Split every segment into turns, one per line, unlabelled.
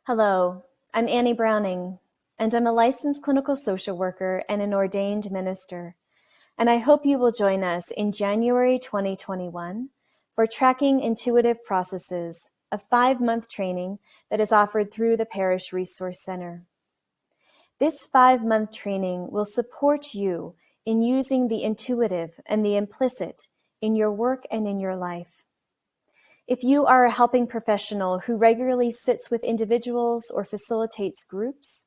Hello, I'm Annie Browning, and I'm a licensed clinical social worker and an ordained minister. And I hope you will join us in January 2021 for Tracking Intuitive Processes, a 5-month training that is offered through the Parish Resource Center. This 5-month training will support you in using the intuitive and the implicit in your work and in your life. If you are a helping professional who regularly sits with individuals or facilitates groups,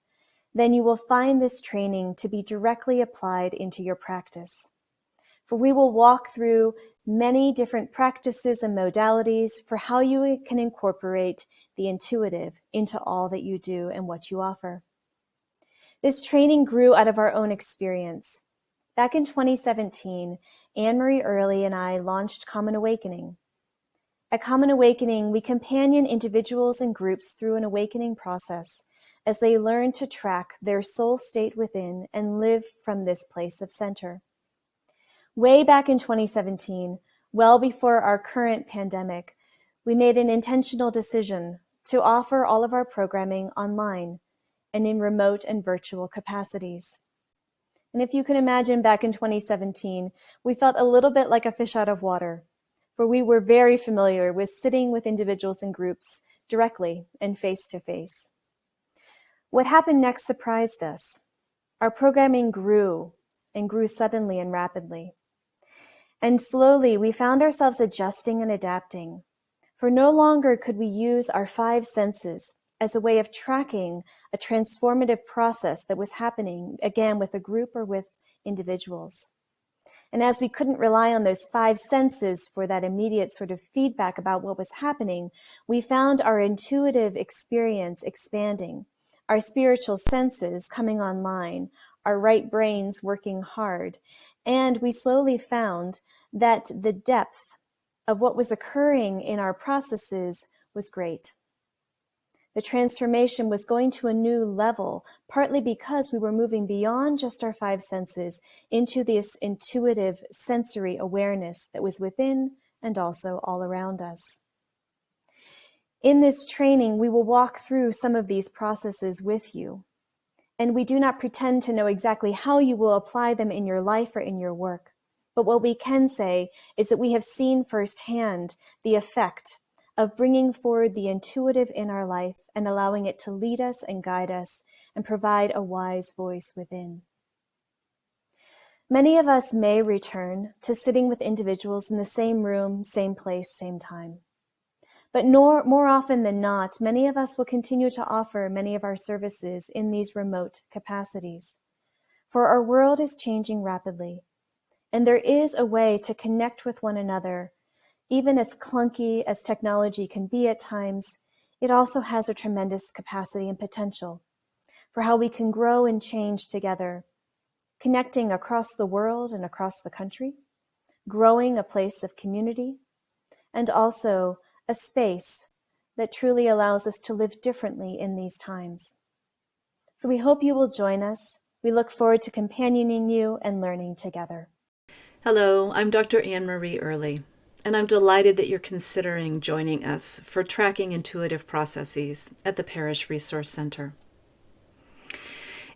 then you will find this training to be directly applied into your practice. For we will walk through many different practices and modalities for how you can incorporate the intuitive into all that you do and what you offer. This training grew out of our own experience. Back in 2017, Anne-Marie Early and I launched Common Awakening. At Common Awakening, we companion individuals and groups through an awakening process as they learn to track their soul state within and live from this place of center. Way back in 2017, well before our current pandemic, we made an intentional decision to offer all of our programming online and in remote and virtual capacities. And if you can imagine, back in 2017, we felt a little bit like a fish out of water, for we were very familiar with sitting with individuals and groups directly and face to face. What happened next surprised us. Our programming grew and grew suddenly and rapidly. And slowly we found ourselves adjusting and adapting, for no longer could we use our 5 senses as a way of tracking a transformative process that was happening, again, with a group or with individuals. And as we couldn't rely on those 5 senses for that immediate sort of feedback about what was happening, we found our intuitive experience expanding, our spiritual senses coming online, our right brains working hard. And we slowly found that the depth of what was occurring in our processes was great. The transformation was going to a new level, partly because we were moving beyond just our 5 senses into this intuitive sensory awareness that was within and also all around us. In this training, we will walk through some of these processes with you, and we do not pretend to know exactly how you will apply them in your life or in your work. But what we can say is that we have seen firsthand the effect of bringing forward the intuitive in our life and allowing it to lead us and guide us and provide a wise voice within. Many of us may return to sitting with individuals in the same room, same place, same time. But more often than not, many of us will continue to offer many of our services in these remote capacities. For our world is changing rapidly, and there is a way to connect with one another. Even as clunky as technology can be at times, it also has a tremendous capacity and potential for how we can grow and change together, connecting across the world and across the country, growing a place of community, and also a space that truly allows us to live differently in these times. So we hope you will join us. We look forward to companioning you and learning together.
Hello, I'm Dr. Anne-Marie Early, and I'm delighted that you're considering joining us for Tracking Intuitive Processes at the Parish Resource Center.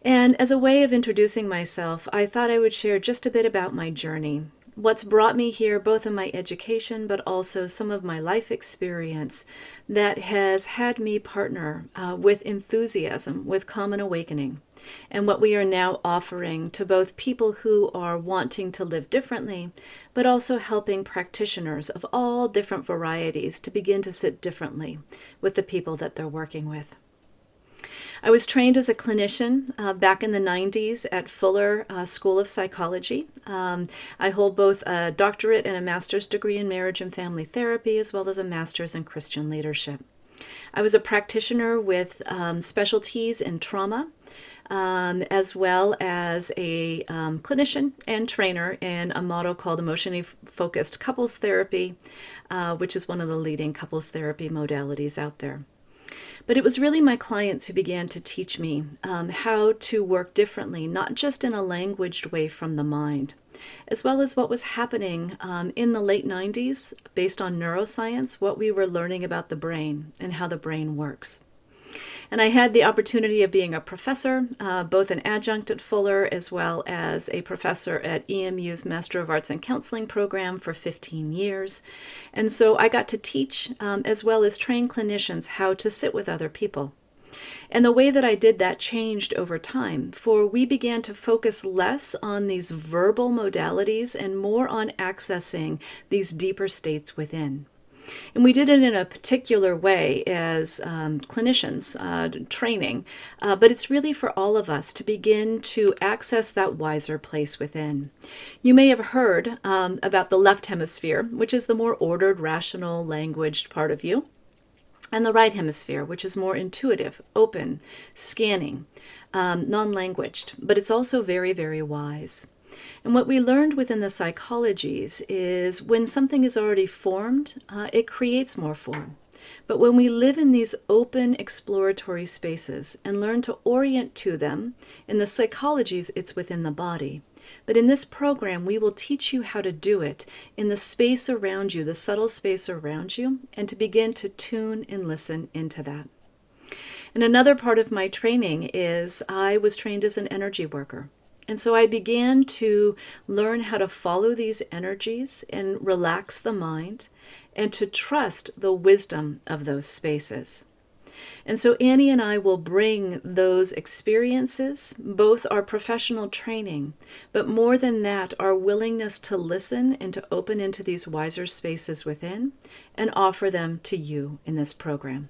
And as a way of introducing myself, I thought I would share just a bit about my journey, what's brought me here, both in my education, but also some of my life experience that has had me partner with enthusiasm with Common Awakening, and what we are now offering to both people who are wanting to live differently, but also helping practitioners of all different varieties to begin to sit differently with the people that they're working with. I was trained as a clinician back in the 90s at Fuller School of Psychology. I hold both a doctorate and a master's degree in marriage and family therapy, as well as a master's in Christian leadership. I was a practitioner with specialties in trauma, as well as a clinician and trainer in a model called emotionally focused couples therapy, which is one of the leading couples therapy modalities out there. But it was really my clients who began to teach me how to work differently, not just in a languaged way from the mind, as well as what was happening in the late 90s based on neuroscience, what we were learning about the brain and how the brain works. And I had the opportunity of being a professor, both an adjunct at Fuller as well as a professor at EMU's Master of Arts in Counseling program for 15 years. And so I got to teach as well as train clinicians how to sit with other people. And the way that I did that changed over time, for we began to focus less on these verbal modalities and more on accessing these deeper states within. And we did it in a particular way as clinicians training, but it's really for all of us to begin to access that wiser place within. You may have heard about the left hemisphere, which is the more ordered, rational, languaged part of you, and the right hemisphere, which is more intuitive, open, scanning, non-languaged, but it's also very, very wise. And what we learned within the psychologies is when something is already formed, it creates more form. But when we live in these open exploratory spaces and learn to orient to them, in the psychologies, it's within the body. But in this program, we will teach you how to do it in the space around you, the subtle space around you, and to begin to tune and listen into that. And another part of my training is I was trained as an energy worker. And so I began to learn how to follow these energies and relax the mind and to trust the wisdom of those spaces. And so Annie and I will bring those experiences, both our professional training, but more than that, our willingness to listen and to open into these wiser spaces within and offer them to you in this program.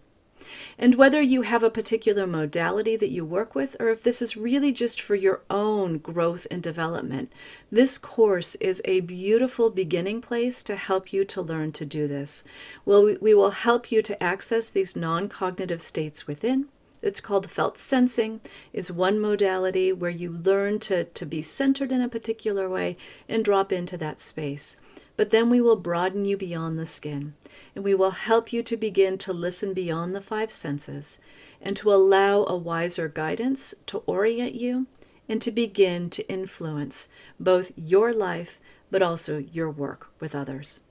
And whether you have a particular modality that you work with, or if this is really just for your own growth and development, this course is a beautiful beginning place to help you to learn to do this. Well, we will help you to access these non-cognitive states within. It's called felt sensing, is one modality where you learn to be centered in a particular way and drop into that space. But then we will broaden you beyond the skin, and we will help you to begin to listen beyond the five senses and to allow a wiser guidance to orient you and to begin to influence both your life but also your work with others.